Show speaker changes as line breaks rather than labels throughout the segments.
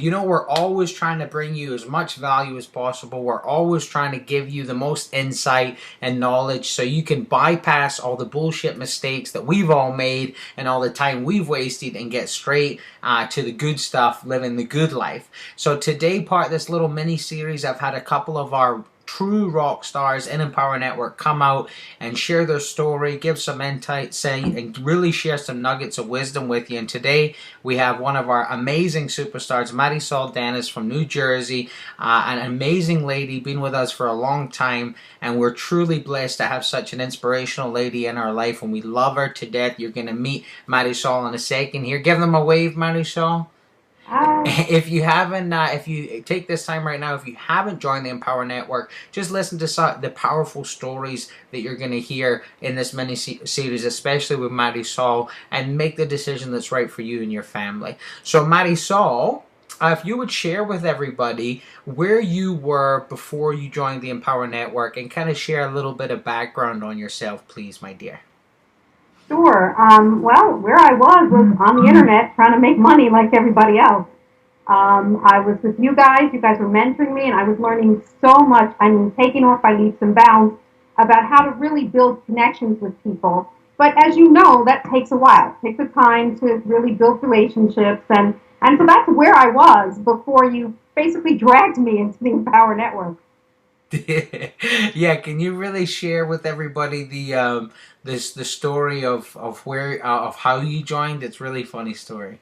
you know, we're always trying to bring you as much value as possible. We're always trying to give you the most insight and knowledge so you can bypass all the bullshit mistakes that we've all made and all the time we've wasted and get straight to the good stuff, living the good life. So today, part of this little mini series, I've had a couple of our true rock stars in Empower Network come out and share their story, give some insight, and really share some nuggets of wisdom with you. And today we have one of our amazing superstars, Marisol Dennis from New Jersey, an amazing lady, been with us for a long time, and we're truly blessed to have such an inspirational lady in our life, and we love her to death. You're going to meet Marisol in a second here. Give them a wave, Marisol. If you haven't, if you take this time right now, if you haven't joined the Empower Network, just listen to the powerful stories that you're going to hear in this mini series, especially with Marisol, and make the decision that's right for you and your family. So Marisol, if you would share with everybody where you were before you joined the Empower Network and kind of share a little bit of background on yourself, please, my dear.
Sure. Well, where I was on the internet trying to make money like everybody else. I was with you guys. You guys were mentoring me, and I was learning so much. I mean, taking off by leaps and bounds about how to really build connections with people. But as you know, that takes a while. It takes a time to really build relationships, and so that's where I was before you basically dragged me into the Empower Network.
Yeah, can you really share with everybody the story of where of how you joined? It's a really funny story.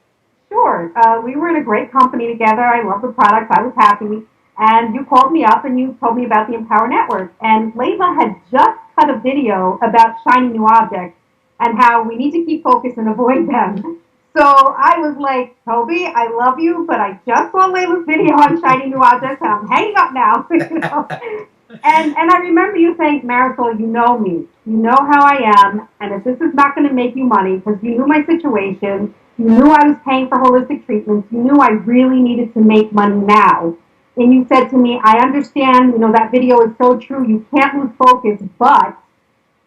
Sure. We were in a great company together. I love the product. I was happy. And you called me up and you told me about the Empower Network. And Layla had just cut a video about shiny new objects and how we need to keep focused and avoid them. So I was like, Toby, I love you, but I just saw Layla's video on shiny new objects and I'm hanging up now. You know? And I remember you saying, Marisol, you know me. You know how I am. And if this is not going to make you money, because you knew my situation, you knew I was paying for holistic treatments, you knew I really needed to make money now. And you said to me, I understand, you know, that video is so true. You can't lose focus, but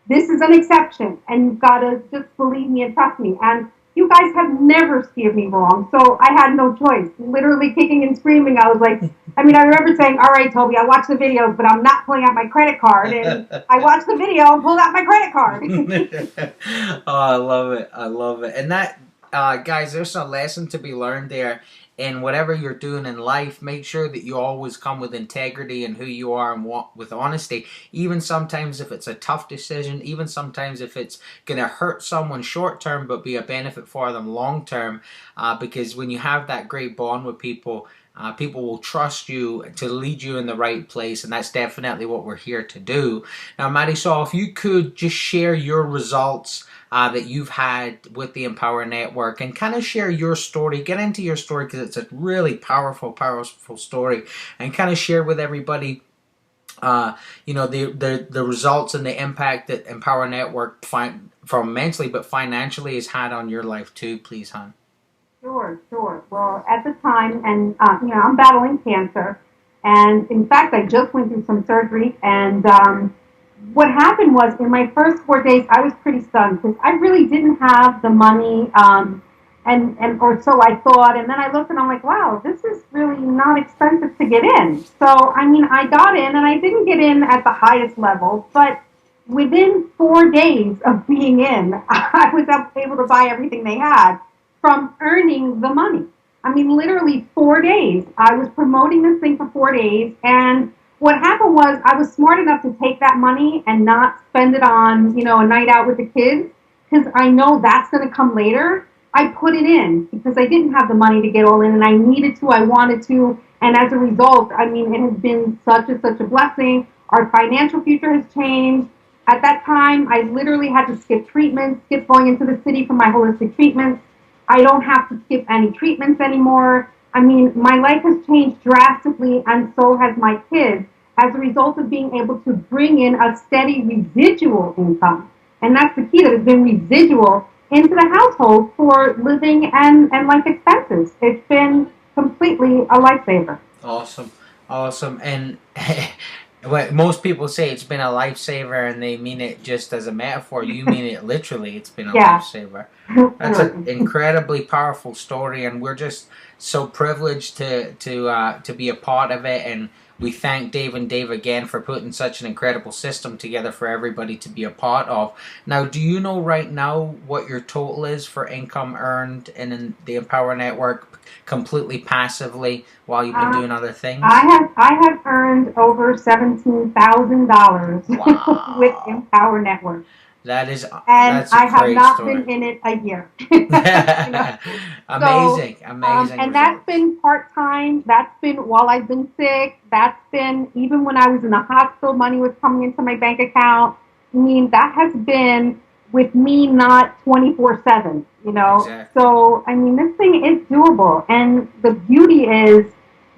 this is an exception. And you've got to just believe me and trust me. And you guys have never steered me wrong. So I had no choice. Literally kicking and screaming. I was like, I remember saying, all right, Toby, I watched the videos, but I'm not pulling out my credit card. And I watched the video and pulled out my credit card.
Oh, I love it. I love it. And that, guys, there's a lesson to be learned there. In whatever you're doing in life, make sure that you always come with integrity and who you are and with honesty. Even sometimes if it's a tough decision, even sometimes if it's going to hurt someone short term but be a benefit for them long term. Because when you have that great bond with people, people will trust you to lead you in the right place, and that's definitely what we're here to do. Now, Marisol, if you could just share your results that you've had with the Empower Network and kind of share your story, get into your story because it's a really powerful story, and kind of share with everybody the results and the impact that Empower Network from mentally but financially has had on your life too, please, hon.
Sure, sure. Well, at the time, and I'm battling cancer, and in fact, I just went through some surgery, and what happened was in my first 4 days, I was pretty stunned because I really didn't have the money, or so I thought. And then I looked and I'm like, wow, this is really not expensive to get in. So, I got in and I didn't get in at the highest level, but within 4 days of being in, I was able to buy everything they had from earning the money. Literally 4 days. I was promoting this thing for 4 days, and what happened was I was smart enough to take that money and not spend it on, a night out with the kids, because I know that's going to come later. I put it in because I didn't have the money to get all in, and I needed to, I wanted to, and as a result, it has been such a blessing. Our financial future has changed. At that time, I literally had to skip treatments, skip going into the city for my holistic treatments. I don't have to skip any treatments anymore. My life has changed drastically, and so has my kids, as a result of being able to bring in a steady residual income. And that's the key, that it's been residual into the household for living and life expenses. It's been completely a lifesaver.
Awesome. Awesome. And what most people say, it's been a lifesaver, and they mean it just as a metaphor. You mean it literally. It's been a
Yeah.
lifesaver. That's an incredibly powerful story, and we're just so privileged to be a part of it. And we thank Dave and Dave again for putting such an incredible system together for everybody to be a part of. Now, do you know right now what your total is for income earned in the Empower Network completely passively while you've been doing other things?
I have earned over $17,000 with
Wow.
Empower Network,
That is
and
that's a
I have
great
not
story.
been in it a year. You know, so,
Amazing, amazing
and that's
results.
been part time. That's been while I've been sick. That's been even when I was in the hospital. Money was coming into my bank account. I mean, that has been with me not 24/7. You know,
Exactly.
so I mean, this thing is doable, and the beauty is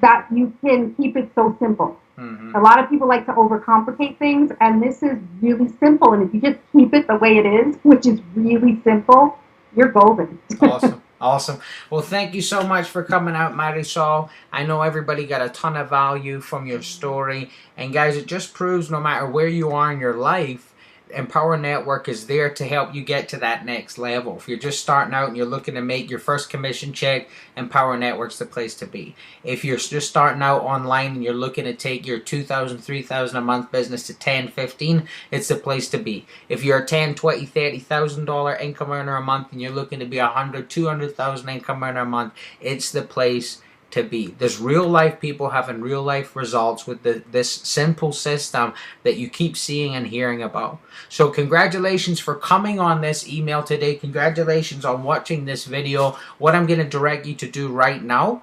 that you can keep it so simple.
Hmm.
A lot of people like to overcomplicate things, and this is really simple. And if you just keep it the way it is, which is really simple, you're golden.
Awesome. Awesome. Well, thank you so much for coming out, Marisol. I know everybody got a ton of value from your story. And guys, it just proves no matter where you are in your life, Empower Network is there to help you get to that next level. If you're just starting out and you're looking to make your first commission check, Empower Network's the place to be. If you're just starting out online and you're looking to take your 2,000, 3,000 a month business to 10, 15, it's the place to be. If you're a 10, 20, $30,000 income earner a month and you're looking to be 100, 200,000 income earner a month, it's the place to be. There's real life people having real life results with this simple system that you keep seeing and hearing about. So congratulations for coming on this email today. Congratulations on watching this video. What I'm going to direct you to do right now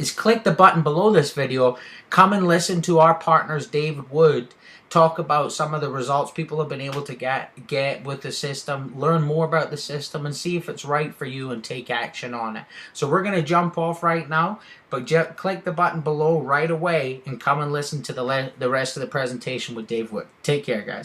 is click the button below this video. Come and listen to our partners David Wood talk about some of the results people have been able to get with the system, learn more about the system, and see if it's right for you and take action on it. So we're going to jump off right now, but click the button below right away and come and listen to the rest of the presentation with Dave Wood. Take care, guys.